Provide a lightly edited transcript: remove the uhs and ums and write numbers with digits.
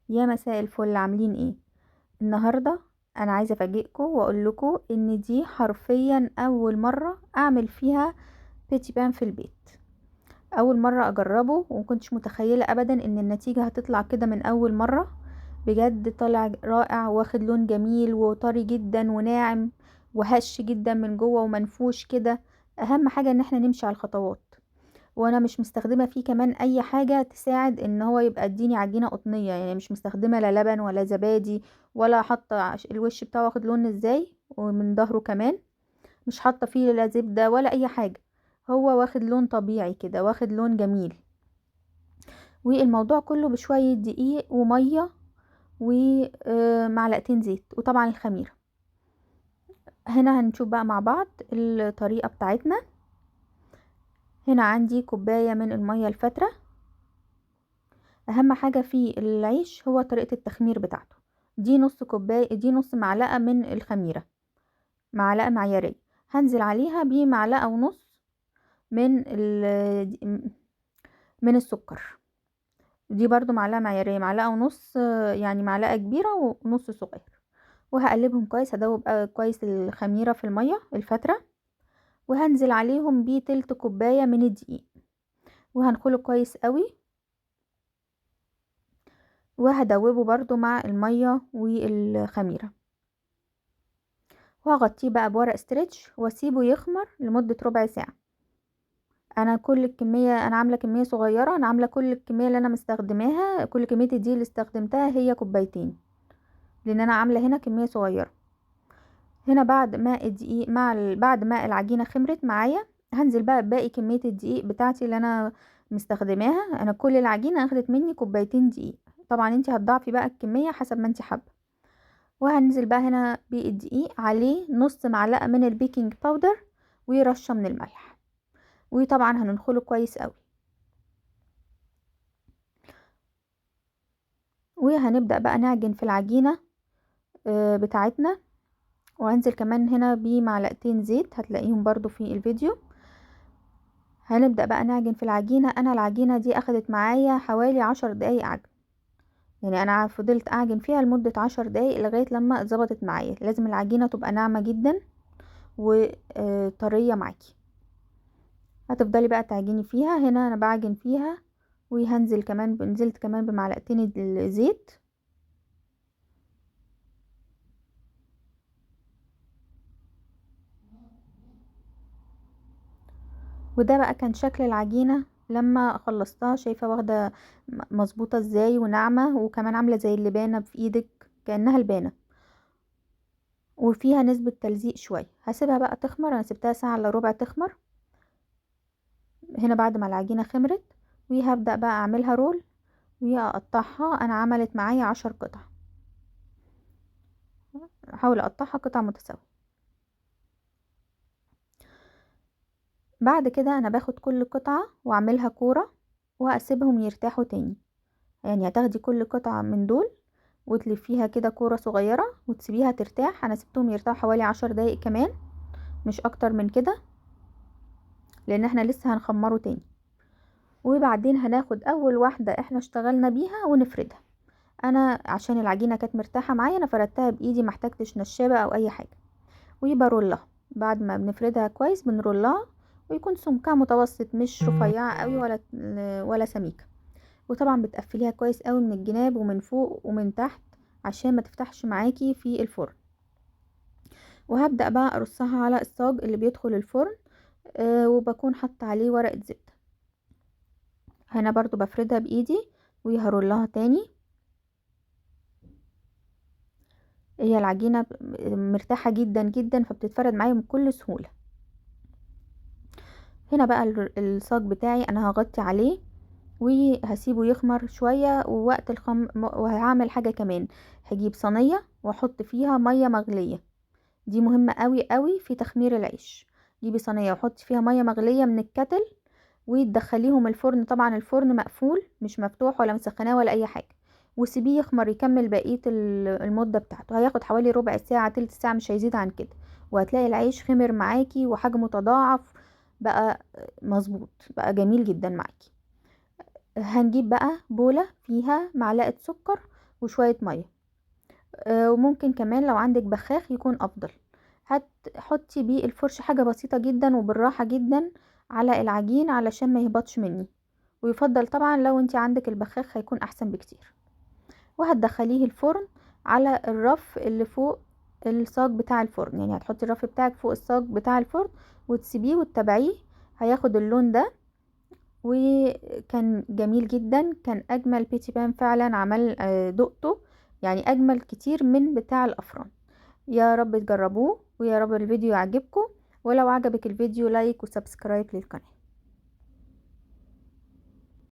يا مساء الفل، عاملين ايه؟ النهارده انا عايزه افاجئكم واقول لكم ان دي حرفيا اول مره اعمل فيها بيتي بان في البيت. اول مره اجربه ومكنتش متخيله ابدا ان النتيجه هتطلع كده من اول مره. بجد طلع رائع، واخد لون جميل وطري جدا وناعم وهش جدا من جوه ومنفوش كده. اهم حاجه ان احنا نمشي على الخطوات، وانا مش مستخدمه فيه كمان اي حاجه تساعد ان هو يبقى اديني عجينه قطنيه، يعني مش مستخدمه لا لبن ولا زبادي ولا حاطه الوش بتاعه واخد لون ازاي ومن ظهره كمان. مش حاطه فيه لا زبده ولا اي حاجه، هو واخد لون طبيعي كده، واخد لون جميل. والموضوع كله بشويه دقيق وميه ومعلقتين زيت وطبعا الخميره. هنا هنشوف بقى مع بعض الطريقه بتاعتنا. هنا عندي كوبايه من الميه الفتره. اهم حاجة في العيش هو طريقة التخمير بتاعته. دي نص كوباية، دي نص معلقة من الخميرة، معلقة معيارية. هنزل عليها بمعلقة ونص من من السكر. دي برضو معلقة معيارية، معلقة ونص، يعني معلقة كبيرة ونص صغير. وهقلبهم كويس، هدوب كويس الخميرة في المية الفترة. وهنزل عليهم بتلت كوباية من الدقيق وهنخله كويس قوي، وهدوبه برضو مع المية والخميرة. وهغطيه بقى بورق ستريتش واسيبه يخمر لمدة ربع ساعة. انا كل الكمية، انا عاملة كمية صغيرة، انا عاملة كل الكمية اللي انا مستخدماها، كل كمية دي اللي استخدمتها هي كوبايتين، لان انا عاملة هنا كمية صغيرة. هنا بعد ما الدقيق بعد ما العجينة خمرت معايا، هنزل بقى باقي كمية الدقيق بتاعتي اللي انا مستخدماها. انا كل العجينة اخدت مني كوبايتين دقيق، طبعا انتي هتضاعفي بقى الكمية حسب ما انتي حابة. وهننزل بقى هنا بالدقيق، عليه نص معلقة من البيكنج باودر ورشة من الملح. وطبعا هننخله كويس قوي. وهنبدأ بقى نعجن في العجينة بتاعتنا. وهنزل كمان هنا بمعلقتين زيت، هتلاقيهم برضو في الفيديو. هنبدأ بقى نعجن في العجينة. انا العجينة دي اخدت معايا حوالي 10 دقايق عجن، يعني انا فضلت اعجن فيها لمدة 10 دقايق لغاية لما اتظبطت معايا. لازم العجينة تبقى ناعمة جدا وطرية معاكي. هتفضلي بقى تعجني فيها. هنا انا بعجن فيها، نزلت كمان بمعلقتين الزيت. وده بقى كان شكل العجينة لما خلصتها. شايفة واخدة مظبوطة ازاي وناعمة، وكمان عاملة زي اللبانة في ايدك، كأنها لبانة، وفيها نسبة تلزيق شوية. هسيبها بقى تخمر، انا سبتها ساعة الا ربع تخمر. هنا بعد ما العجينة خمرت، وهبدأ بقى اعملها رول واقطعها. انا عملت معايا 10 قطع، احاول اقطعها قطع متساوية. بعد كده انا باخد كل قطعة واعملها كورة واسيبهم يرتاحوا تاني. يعني هتاخدي كل قطعة من دول وتلفيها كده كورة صغيرة وتسيبيها ترتاح. انا سبتهم يرتاحوا حوالي 10 دقايق كمان، مش اكتر من كده، لان احنا لسه هنخمره تاني. وبعدين هناخد اول واحدة احنا اشتغلنا بيها ونفردها. انا عشان العجينة كانت مرتاحة معايا، انا فردتها بايدي، محتاجتش نشابة او اي حاجة. وبرولها بعد ما بنفردها كويس، بنرولها ويكون سمكها متوسط، مش رفيعة قوي ولا سميكة. وطبعا بتقفليها كويس قوي من الجناب ومن فوق ومن تحت عشان ما تفتحش معاكي في الفرن. وهبدأ بقى ارصها على الصاج اللي بيدخل الفرن، وبكون حاطه عليه ورقة زبدة. هنا برضو بفردها بايدي وهرولها تاني. هي العجينة مرتاحة جدا جدا، فبتتفرد معايا بكل سهولة. هنا بقى الصاج بتاعي انا هغطي عليه وهسيبه يخمر شوية. ووقت وهعمل حاجة كمان، هجيب صينية واحط فيها مية مغلية. دي مهمة قوي قوي في تخمير العيش. جيبي صينية وحطي فيها مية مغلية من الكتل وتدخليهم الفرن. طبعا الفرن مقفول، مش مفتوح ولا مسخناه ولا اي حاجة. وسيبيه يخمر يكمل بقية المدة بتاعته. هياخد حوالي ربع ساعة تلت ساعة، مش هيزيد عن كده. وهتلاقي العيش خمر معاكي وحجمه تضاعف، بقى مظبوط، بقى جميل جدا معاكي. هنجيب بقى بولة فيها معلقة سكر وشوية مية. وممكن كمان لو عندك بخاخ يكون افضل. هتحطي بيه الفرشة حاجة بسيطة جدا وبالراحة جدا على العجين علشان ما يهبطش مني، ويفضل طبعا لو انت عندك البخاخ هيكون احسن بكتير. وهتدخليه الفرن على الرف اللي فوق الصاج بتاع الفرن، يعني هتحطي الرف بتاعك فوق الصاج بتاع الفرن وتسيبيه وتتابعيه، هياخد اللون ده. وكان جميل جدا، كان اجمل بيتي بان فعلا. عمل دقته يعني اجمل كتير من بتاع الافران. يا رب تجربوه ويا رب الفيديو يعجبكم، ولو عجبك الفيديو لايك وسبسكرايب للقناة.